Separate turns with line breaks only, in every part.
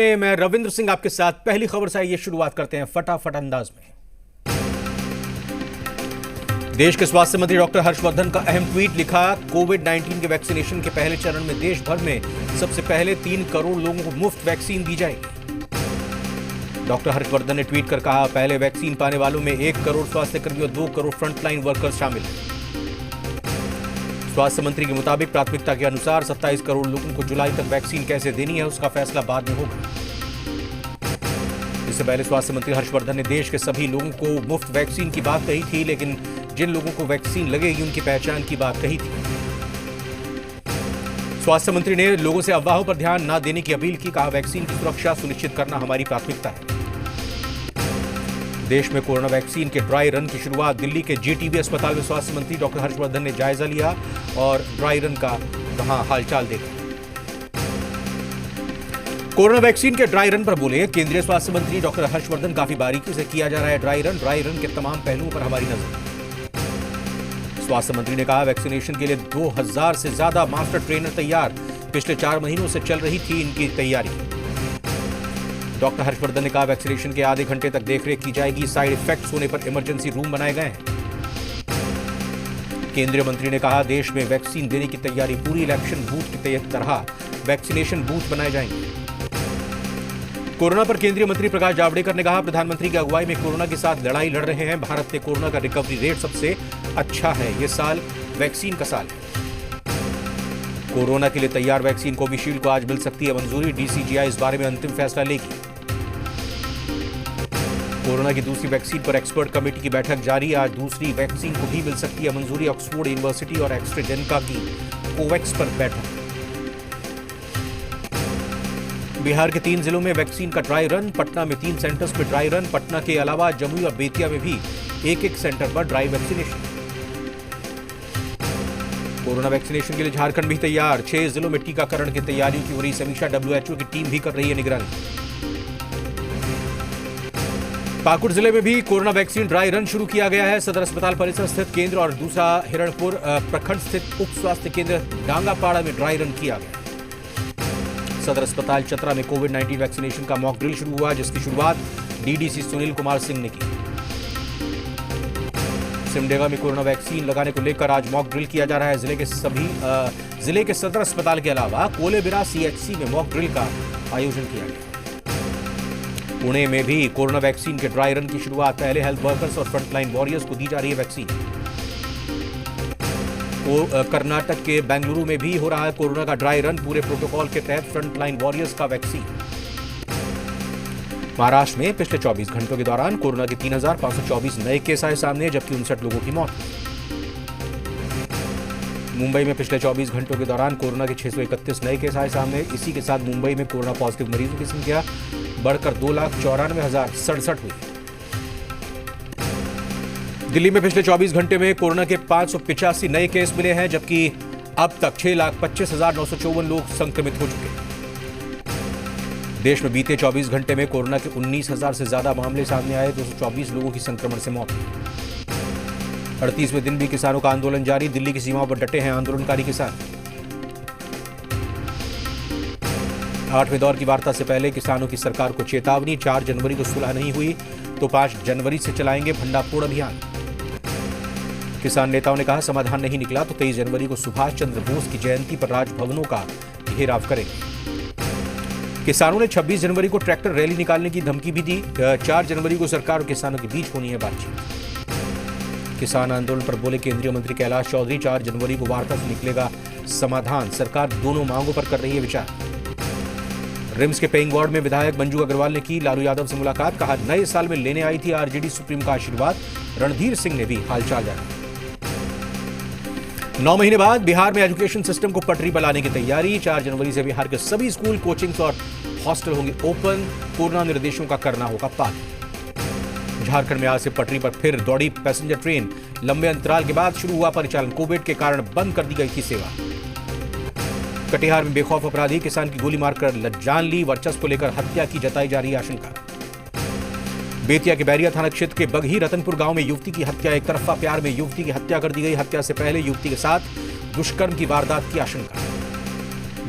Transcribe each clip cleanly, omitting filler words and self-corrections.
मैं रविंद्र सिंह आपके साथ पहली खबर से आइए शुरुआत करते हैं फटाफट अंदाज में। देश के स्वास्थ्य मंत्री डॉक्टर हर्षवर्धन का अहम ट्वीट लिखा, कोविड-19 के वैक्सीनेशन के पहले चरण में देश भर में सबसे पहले 3 करोड़ लोगों को मुफ्त वैक्सीन दी जाएगी। डॉक्टर हर्षवर्धन ने ट्वीट कर कहा, पहले वैक्सीन पाने वालों में 1 करोड़ स्वास्थ्यकर्मी और 2 करोड़ फ्रंटलाइन वर्कर्स शामिल हैं। स्वास्थ्य मंत्री के मुताबिक प्राथमिकता के अनुसार 27 करोड़ लोगों को जुलाई तक वैक्सीन कैसे देनी है उसका फैसला बाद में होगा। इससे पहले स्वास्थ्य मंत्री हर्षवर्धन ने देश के सभी लोगों को मुफ्त वैक्सीन की बात कही थी, लेकिन जिन लोगों को वैक्सीन लगेगी उनकी पहचान की बात कही थी। स्वास्थ्य मंत्री ने लोगों से अफवाहों पर ध्यान न देने की अपील की, कहा वैक्सीन की सुरक्षा सुनिश्चित करना हमारी प्राथमिकता है। देश में कोरोना वैक्सीन के ड्राई रन की शुरुआत दिल्ली के जीटीबी अस्पताल में स्वास्थ्य मंत्री डॉक्टर हर्षवर्धन ने जायजा लिया और ड्राई रन का वहां हालचाल देखा। कोरोना वैक्सीन के ड्राई रन पर बोले केंद्रीय स्वास्थ्य मंत्री डॉक्टर हर्षवर्धन, काफी बारीकी से किया जा रहा है ड्राई रन के तमाम पहलुओं पर हमारी नजर। स्वास्थ्य मंत्री ने कहा वैक्सीनेशन के लिए 2000 से ज्यादा मास्टर ट्रेनर तैयार, पिछले 4 महीनों से चल रही थी इनकी तैयारी। डॉक्टर हर्षवर्धन ने कहा वैक्सीनेशन के आधे घंटे तक देखरेख की जाएगी, साइड इफेक्ट्स होने पर इमरजेंसी रूम बनाए गए हैं। केंद्रीय मंत्री ने कहा देश में वैक्सीन देने की तैयारी पूरी, इलेक्शन बूथ की तरह वैक्सीनेशन बूथ बनाए जाएंगे। कोरोना पर केंद्रीय मंत्री प्रकाश जावड़ेकर ने कहा प्रधानमंत्री की अगुवाई में कोरोना के साथ लड़ाई लड़ रहे हैं, भारत में कोरोना का रिकवरी रेट सबसे अच्छा है, ये साल वैक्सीन का साल है। कोरोना के लिए तैयार वैक्सीन कोविशील्ड को आज मिल सकती है मंजूरी, डीसीजीआई इस बारे में अंतिम फैसला लेगी। कोरोना की दूसरी वैक्सीन पर एक्सपर्ट कमेटी की बैठक जारी, आज दूसरी वैक्सीन को भी मिल सकती है मंजूरी, ऑक्सफोर्ड यूनिवर्सिटी और एस्ट्राजेनेका की कोवैक्स पर बैठक। बिहार के 3 जिलों में वैक्सीन का ड्राई रन, पटना में 3 सेंटर्स पर ड्राई रन, पटना के अलावा जमुई और बेतिया में भी एक सेंटर पर ड्राई वैक्सीनेशन। कोरोना वैक्सीनेशन के लिए झारखंड भी तैयार, 6 जिलों में टीकाकरण की तैयारियों की हो रही समीक्षा, WHO की टीम भी कर रही है निगरानी। पाकुड़ जिले में भी कोरोना वैक्सीन ड्राई रन शुरू किया गया है, सदर अस्पताल परिसर स्थित केंद्र और दूसरा हिरणपुर प्रखंड स्थित उप स्वास्थ्य केंद्र डांगापाड़ा में ड्राई रन किया गया। सदर अस्पताल चतरा में कोविड-19 वैक्सीनेशन का मॉक ड्रिल शुरू हुआ, जिसकी शुरुआत डीडीसी सुनील कुमार सिंह ने की। सिमडेगा में कोरोना वैक्सीन लगाने को लेकर आज मॉक ड्रिल किया जा रहा है। जिले के सदर अस्पताल के अलावा कोलेबिरा सीएचसी में मॉक ड्रिल का आयोजन किया गया। पुणे में भी कोरोना वैक्सीन के ड्राई रन की शुरुआत, पहले हेल्थ वर्कर्स और फ्रंटलाइन वॉरियर्स को दी जा रही है वैक्सीन। कर्नाटक के बेंगलुरु में भी हो रहा है कोरोना का ड्राई रन, पूरे प्रोटोकॉल के तहत फ्रंटलाइन वॉरियर्स का वैक्सीन। महाराष्ट्र में पिछले 24 घंटों के दौरान कोरोना के 3524 नए केस आए सामने, जबकि 59 लोगों की मौत। मुंबई में पिछले 24 घंटों के दौरान कोरोना के 631 नए केस आए सामने। इसी के साथ मुंबई में कोरोना पॉजिटिव मरीजों की संख्या बढ़कर 2,94,067 हुई। दिल्ली में पिछले 24 घंटे में कोरोना के 585 नए केस मिले हैं, जबकि अब तक 6,25,954 लोग संक्रमित हो चुके हैं। देश में बीते 24 घंटे में कोरोना के 19,000 से ज्यादा मामले सामने आए, 224 लोगों की संक्रमण से मौत हुई। 38वें दिन भी किसानों का आंदोलन जारी, दिल्ली की सीमाओं पर डटे हैं आंदोलनकारी किसान। 8वें दौर की वार्ता से पहले किसानों की सरकार को चेतावनी, 4 जनवरी को सुलह नहीं हुई तो 5 जनवरी से चलाएंगे भंडाफोड़ अभियान। किसान नेताओं ने कहा समाधान नहीं निकला तो 23 जनवरी को सुभाष चंद्र बोस की जयंती पर राजभवनों का घेराव करेंगे। किसानों ने 26 जनवरी को ट्रैक्टर रैली निकालने की धमकी भी दी, 4 जनवरी को सरकार और किसानों के बीच होनी है बातचीत। किसान आंदोलन पर बोले केंद्रीय मंत्री कैलाश चौधरी, 4 जनवरी को वार्ता से निकलेगा समाधान, सरकार दोनों मांगों पर कर रही है विचार। रिम्स के पेइंग वार्ड में विधायक मंजू अग्रवाल ने की लालू यादव से मुलाकात, कहा नए साल में लेने आई थी आरजेडी सुप्रीम का आशीर्वाद। रणधीर सिंह ने भी हालचाल जाना। 9 महीने बाद बिहार में एजुकेशन सिस्टम को पटरी पर लाने की तैयारी, 4 जनवरी से बिहार के सभी स्कूल, कोचिंग्स और हॉस्टल होंगे ओपन, कोरोना निर्देशों का करना होगा पालन। झारखंड में आज से पटरी पर फिर दौड़ी पैसेंजर ट्रेन, लंबे अंतराल के बाद शुरू हुआ परिचालन, कोविड के कारण बंद कर दी गई थी सेवा। कटिहार में बेखौफ अपराधी किसान की गोली मारकर जान ली, वर्चस्व को लेकर हत्या की जताई जा रही आशंका। बेतिया के बैरिया थाना क्षेत्र के बगही रतनपुर गांव में युवती की हत्या, एक तरफा प्यार में युवती की हत्या कर दी गई, हत्या से पहले युवती के साथ दुष्कर्म की वारदात की आशंका।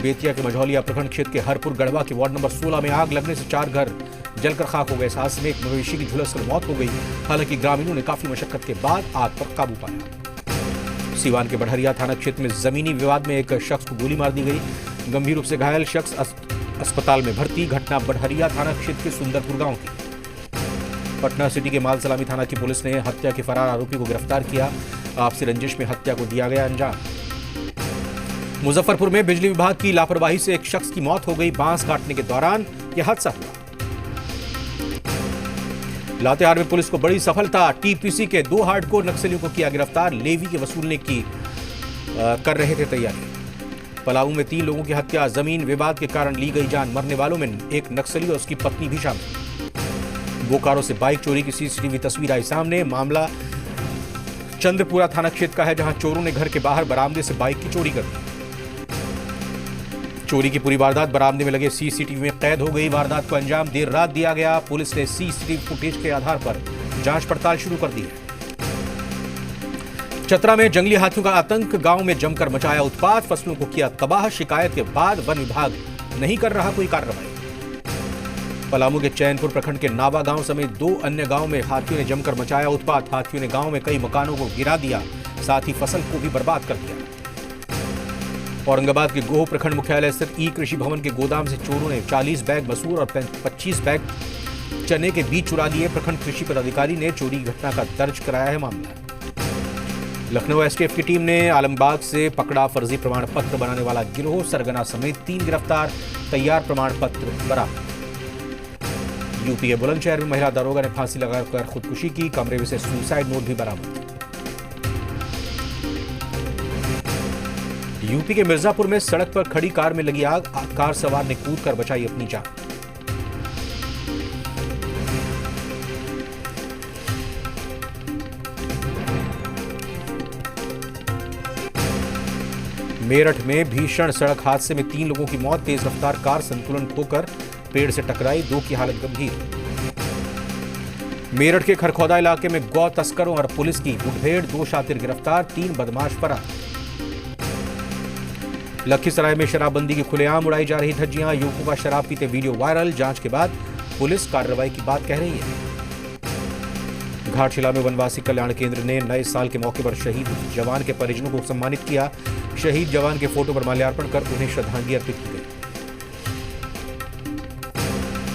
बेतिया के मझौलिया प्रखंड क्षेत्र के हरपुर गढ़वा के वार्ड नंबर 16 में आग लगने से 4 घर जलकर खाक हो गए। इस हादसे में एक मवेशी की झुलसकर मौत हो गई। हालांकि ग्रामीणों ने काफी मशक्कत के बाद आग पर काबू पाया। सीवान के बढ़हरिया थाना क्षेत्र में जमीनी विवाद में एक शख्स को गोली मार दी गई। गंभीर रूप से घायल शख्स अस्पताल में भर्ती। घटना बढ़हरिया थाना क्षेत्र के सुंदरपुर गांव की। पटना सिटी के माल सलामी थाना की पुलिस ने हत्या के फरार आरोपी को गिरफ्तार किया। आपसी रंजिश में हत्या को दिया गया अंजाम। मुजफ्फरपुर में बिजली विभाग की लापरवाही से एक शख्स की मौत हो गई। बांस काटने के दौरान यह हादसा हुआ। लातेहार में पुलिस को बड़ी सफलता। टीपीसी के 2 हार्डकोर नक्सलियों को किया गिरफ्तार। लेवी के वसूलने की कर रहे थे तैयारी। पलामू में 3 लोगों की हत्या। जमीन विवाद के कारण ली गई जान। मरने वालों में एक नक्सली और उसकी पत्नी भी शामिल। बोकारो से बाइक चोरी की सीसीटीवी तस्वीर आई सामने। मामला चंद्रपुरा थाना क्षेत्र का है, जहां चोरों ने घर के बाहर बरामदे से बाइक की चोरी कर दी। चोरी की पूरी वारदात बरामदे में लगे सीसीटीवी में कैद हो गई। वारदात को अंजाम देर रात दिया गया। पुलिस ने सीसीटीवी फुटेज के आधार पर जांच पड़ताल शुरू कर दी है। चतरा में जंगली हाथियों का आतंक। गांव में जमकर मचाया उत्पात। फसलों को किया तबाह। शिकायत के बाद वन विभाग नहीं कर रहा कोई कार्रवाई। पलामू के चैनपुर प्रखंड के नावा गांव समेत 2 अन्य गांव में हाथियों ने जमकर मचाया उत्पात। हाथियों ने गांव में कई मकानों को गिरा दिया, साथ ही फसल को भी बर्बाद कर दिया। औरंगाबाद के गोह प्रखंड मुख्यालय स्थित ई कृषि भवन के गोदाम से चोरों ने 40 बैग मसूर और 25 बैग चने के बीज चुरा लिए। प्रखंड कृषि पदाधिकारी ने चोरी की घटना का दर्ज कराया है मामला। लखनऊ एसटीएफ की टीम ने आलमबाग से पकड़ा फर्जी प्रमाण पत्र बनाने वाला गिरोह। सरगना समेत 3 गिरफ्तार। तैयार प्रमाण पत्र बरामद। यूपी के बुलंदशहर में महिला दारोगा ने फांसी लगाकर खुदकुशी की। कमरे में से सुसाइड नोट भी बरामद। यूपी के मिर्जापुर में सड़क पर खड़ी कार में लगी आग। कार सवार ने कूदकर बचाई अपनी जान। मेरठ में भीषण सड़क हादसे में 3 लोगों की मौत। तेज रफ्तार कार संतुलन खोकर पेड़ से टकराई। 2 की हालत गंभीर। मेरठ के खरखौदा इलाके में गौ तस्करों और पुलिस की मुठभेड़। 2 शातिर गिरफ्तार। 3 बदमाश फरार। लखीसराय में शराबबंदी की खुलेआम उड़ाई जा रही धज्जियां। युवकों का शराब पीते वीडियो वायरल। जांच के बाद पुलिस कार्रवाई की बात कह रही है। घाटशिला में वनवासी कल्याण केंद्र ने नए साल के मौके पर शहीद जवान के परिजनों को सम्मानित किया। शहीद जवान के फोटो पर माल्यार्पण कर उन्हें श्रद्धांजलि अर्पित की गई।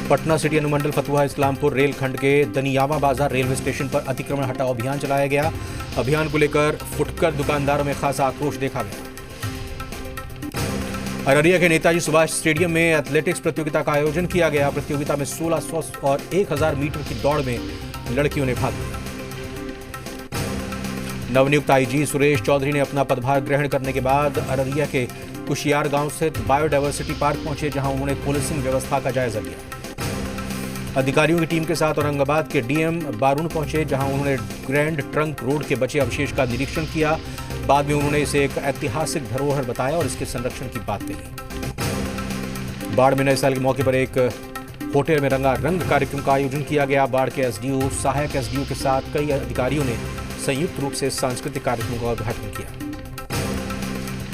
पटना सिटी अनुमंडल फतुहा इस्लामपुर रेलखंड के दनियावा बाजार रेलवे स्टेशन पर अतिक्रमण हटाओ अभियान चलाया गया। अभियान को लेकर फुटकर दुकानदारों में खासा आक्रोश देखा गया। अररिया के नेताजी सुभाष स्टेडियम में एथलेटिक्स प्रतियोगिता का आयोजन किया गया। प्रतियोगिता में 1600 और 1000 मीटर की दौड़ में लड़कियों ने भाग लिया। नवनियुक्त आईजी सुरेश चौधरी ने अपना पदभार ग्रहण करने के बाद अररिया के कुशियार गांव स्थित बायोडायवर्सिटी पार्क पहुंचे, जहां उन्होंने पुलिसिंग व्यवस्था का जायजा लिया। अधिकारियों की टीम के साथ औरंगाबाद के डीएम बारून पहुंचे, जहां उन्होंने ग्रैंड ट्रंक रोड के बचे अवशेष का निरीक्षण किया। बाद में उन्होंने इसे एक ऐतिहासिक धरोहर बताया और इसके संरक्षण की बात कही। बाढ़ में नए साल के मौके पर एक होटल में रंगारंग कार्यक्रम का आयोजन किया गया। बाढ़ के एसडीओ, सहायक एसडीओ के साथ कई अधिकारियों ने संयुक्त रूप से सांस्कृतिक कार्यक्रमों का उद्घाटन किया।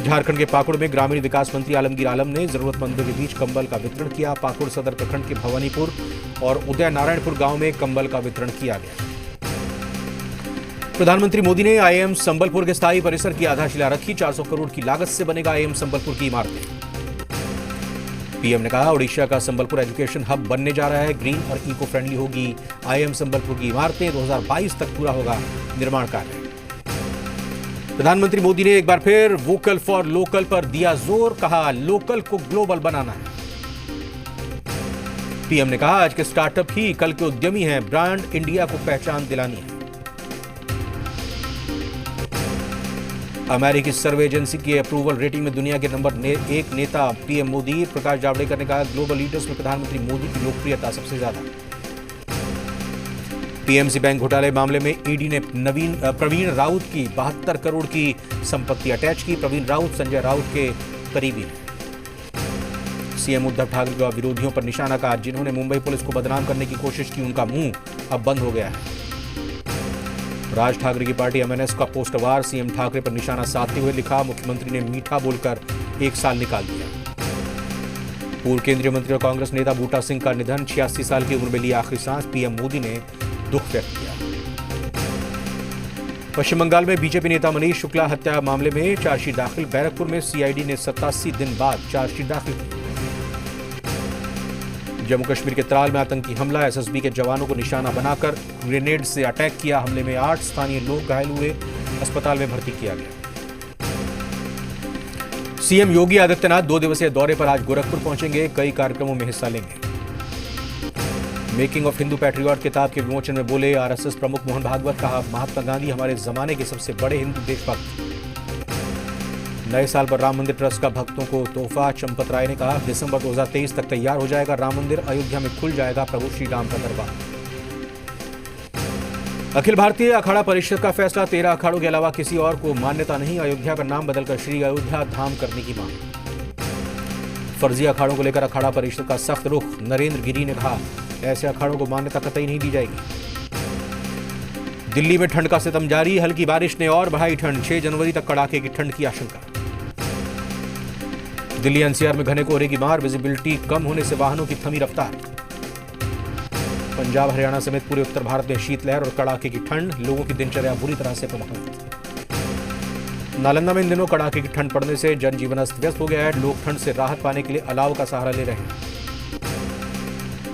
झारखंड के पाकुड़ में ग्रामीण विकास मंत्री आलमगीर आलम ने जरूरतमंदों के बीच कंबल का वितरण किया। पाकुड़ सदर प्रखंड के भवानीपुर और उदय नारायणपुर गांव में कंबल का वितरण किया गया। प्रधानमंत्री मोदी ने आईआईएम संबलपुर के स्थायी परिसर की आधारशिला रखी। 400 करोड़ की लागत से बनेगा आईआईएम संबलपुर की इमारतें। पीएम ने कहा, ओडिशा का संबलपुर एजुकेशन हब बनने जा रहा है। ग्रीन और इको फ्रेंडली होगी आईआईएम संबलपुर की इमारतें। 2022 तक पूरा होगा निर्माण कार्य। प्रधानमंत्री मोदी ने एक बार फिर वोकल फॉर लोकल पर दिया जोर। कहा, लोकल को ग्लोबल बनाना है। पीएम ने कहा, आज के स्टार्टअप ही कल के उद्यमी हैं। ब्रांड इंडिया को पहचान दिलानी है। अमेरिकी सर्वे एजेंसी की अप्रूवल रेटिंग में दुनिया के नंबर 1 नेता पीएम मोदी। प्रकाश जावड़ेकर ने कहा, ग्लोबल लीडर्स में प्रधानमंत्री मोदी की लोकप्रियता सबसे ज्यादा। पीएमसी बैंक घोटाले मामले में ईडी ने प्रवीण राउत की 72 करोड़ की संपत्ति अटैच की। प्रवीण राउत संजय राउत के करीबी हैं। सीएम उद्धव ठाकरे का विरोधियों पर निशाना कहा, जिन्होंने मुंबई पुलिस को बदनाम करने की कोशिश की, उनका मुंह अब बंद हो गया है। राज ठाकरे की पार्टी एमएनएस का पोस्टर वार सीएम ठाकरे पर निशाना साधते हुए लिखा, मुख्यमंत्री ने मीठा बोलकर 1 साल निकाल दिया। पूर्व केंद्रीय मंत्री और कांग्रेस नेता बूटा सिंह का निधन, 86 साल की उम्र में ली आखिरी सांस, पीएम मोदी ने दुख व्यक्त किया। पश्चिम बंगाल में बीजेपी नेता मनीष शुक्ला हत्या मामले में चार्जशीट दाखिल, बैरकपुर में सीआईडी ने 87 दिन बाद चार्जशीट दाखिल की। जम्मू कश्मीर के त्राल में आतंकी हमला, एसएसबी के जवानों को निशाना बनाकर ग्रेनेड से अटैक किया, हमले में 8 स्थानीय लोग घायल हुए, अस्पताल में भर्ती किया गया। सीएम योगी आदित्यनाथ 2 दिवसीय दौरे पर आज गोरखपुर पहुंचेंगे, कई कार्यक्रमों में हिस्सा लेंगे। मेकिंग ऑफ हिंदू पैट्रियट किताब के विमोचन में बोले आरएसएस प्रमुख मोहन भागवत, कहा महात्मा गांधी हमारे जमाने के सबसे बड़े हिंदू देशभक्त। नए साल पर राम मंदिर ट्रस्ट का भक्तों को तोहफा, चंपत राय ने कहा दिसंबर 2023 तक तैयार हो जाएगा राम मंदिर, अयोध्या में खुल जाएगा प्रभु श्री राम का दरबार। अखिल भारतीय अखाड़ा परिषद का फैसला, 13 अखाड़ों के अलावा किसी और को मान्यता नहीं, अयोध्या का नाम बदलकर श्री अयोध्या धाम करने की मांग। फर्जी अखाड़ों को लेकर अखाड़ा परिषद का सख्त रुख, नरेंद्र गिरी ने कहा ऐसे अखाड़ों को मान्यता कतई नहीं दी जाएगी। दिल्ली में ठंड का सितम जारी, हल्की बारिश ने और बढ़ाई ठंड, 6 जनवरी तक कड़ाके की ठंड की आशंका। दिल्ली एनसीआर में घने कोहरे की मार, विजिबिलिटी कम होने से वाहनों की थमी रफ्तार। पंजाब हरियाणा समेत पूरे उत्तर भारत में शीतलहर और कड़ाके की ठंड, लोगों की दिनचर्या बुरी तरह से प्रभावित। नालंदा में इन दिनों कड़ाके की ठंड पड़ने से जनजीवन अस्त व्यस्त हो गया है, लोग ठंड से राहत पाने के लिए अलाव का सहारा ले रहे हैं।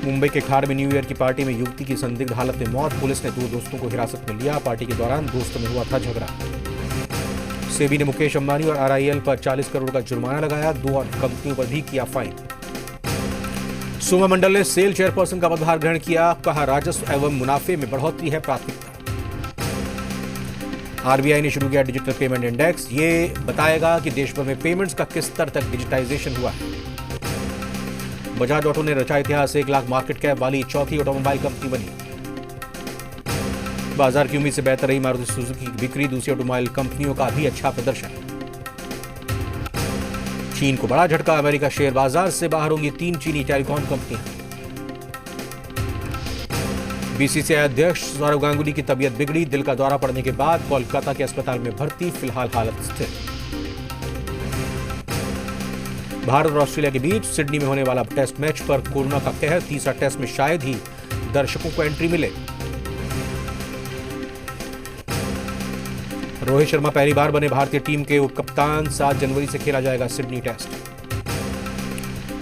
मुंबई के खार में न्यू ईयर की पार्टी में युवती की संदिग्ध हालत में मौत, पुलिस ने 2 दोस्तों को हिरासत में लिया, पार्टी के दौरान दोस्तों में हुआ था झगड़ा। सेबी ने मुकेश अंबानी और आरआईएल पर 40 करोड़ का जुर्माना लगाया, 2 और कंपनियों पर भी किया फाइन। सोमा मंडल ने सेल चेयरपर्सन का पदभार ग्रहण किया, कहा राजस्व एवं मुनाफे में बढ़ोतरी है प्राथमिकता। आरबीआई ने शुरू किया डिजिटल पेमेंट इंडेक्स, ये बताएगा कि देश भर में पेमेंट्स का किस स्तर तक डिजिटाइजेशन हुआ है। बजाज ऑटो ने रचा इतिहास, 1 लाख मार्केट कैप वाली चौथी ऑटोमोबाइल कंपनी बनी। बाजार की उम्मीद से बेहतर रही मारुति सुजुकी की बिक्री, दूसरी ऑटोमोबाइल कंपनियों का भी अच्छा प्रदर्शन। चीन को बड़ा झटका, अमेरिका शेयर बाजार से बाहर होंगी 3 चीनी टेलीकॉम कंपनियां। बीसीसीआई अध्यक्ष सौरव गांगुली की तबीयत बिगड़ी, दिल का दौरा पड़ने के बाद कोलकाता के अस्पताल में भर्ती, फिलहाल हालत स्थिर। भारत और ऑस्ट्रेलिया के बीच सिडनी में होने वाला टेस्ट मैच पर कोरोना का कहर, तीसरा टेस्ट में शायद ही दर्शकों को एंट्री मिले। रोहित शर्मा पहली बार बने भारतीय टीम के उप कप्तान, 7 जनवरी से खेला जाएगा सिडनी टेस्ट।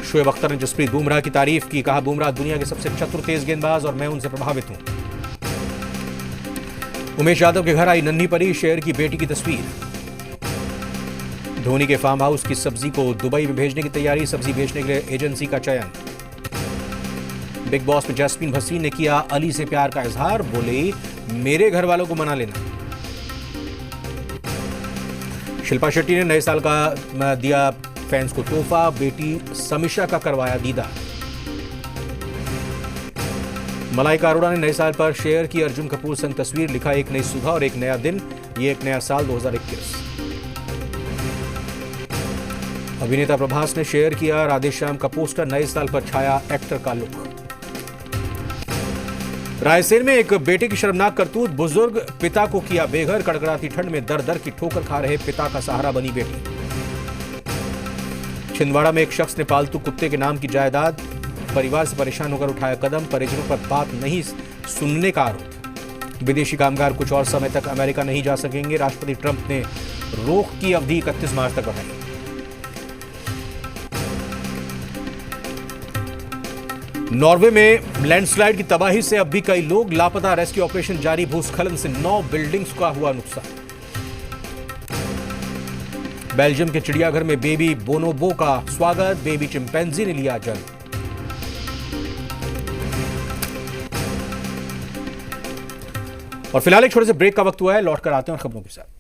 शोएब अख्तर ने जसप्रीत बुमराह की तारीफ की, कहा बुमराह दुनिया के सबसे चतुर तेज गेंदबाज और मैं उनसे प्रभावित हूं। उमेश यादव के घर आई नन्ही परी, शेर की बेटी की तस्वीर। धोनी के फार्म हाउस की सब्जी को दुबई में भेजने की तैयारी, सब्जी भेजने के लिए एजेंसी का चयन। बिग बॉस में जैस्मीन भसीन ने किया अली से प्यार का इजहार, बोले मेरे घर वालों को मना लेना। शिल्पा शेट्टी ने नए साल का दिया फैंस को तोहफा, बेटी समीक्षा का करवाया दीदार। मलाइका अरोड़ा ने नए साल पर शेयर की अर्जुन कपूर संग तस्वीर, लिखा एक नई सुबह और एक नया दिन, ये एक नया साल 2021। अभिनेता प्रभास ने शेयर किया राधेश्याम का पोस्टर, नए साल पर छाया एक्टर का लुक। रायसेन में एक बेटे की शर्मनाक करतूत, बुजुर्ग पिता को किया बेघर, कड़कड़ाती ठंड में दर दर की ठोकर खा रहे पिता का सहारा बनी बेटी। छिंदवाड़ा में एक शख्स ने पालतू कुत्ते के नाम की जायदाद, परिवार से परेशान होकर उठाया कदम, परिजनों पर बात नहीं सुनने का आरोप। विदेशी कामगार कुछ और समय तक अमेरिका नहीं जा सकेंगे, राष्ट्रपति ट्रंप ने रोक की अवधि 31 मार्च तक बढ़ाई। नॉर्वे में लैंडस्लाइड की तबाही से अब भी कई लोग लापता, रेस्क्यू ऑपरेशन जारी, भूस्खलन से 9 बिल्डिंग्स का हुआ नुकसान। बेल्जियम के चिड़ियाघर में बेबी बोनोबो का स्वागत, बेबी चिंपैंजी ने लिया जन्म। और फिलहाल एक छोटे से ब्रेक का वक्त हुआ है, लौटकर आते हैं खबरों के साथ।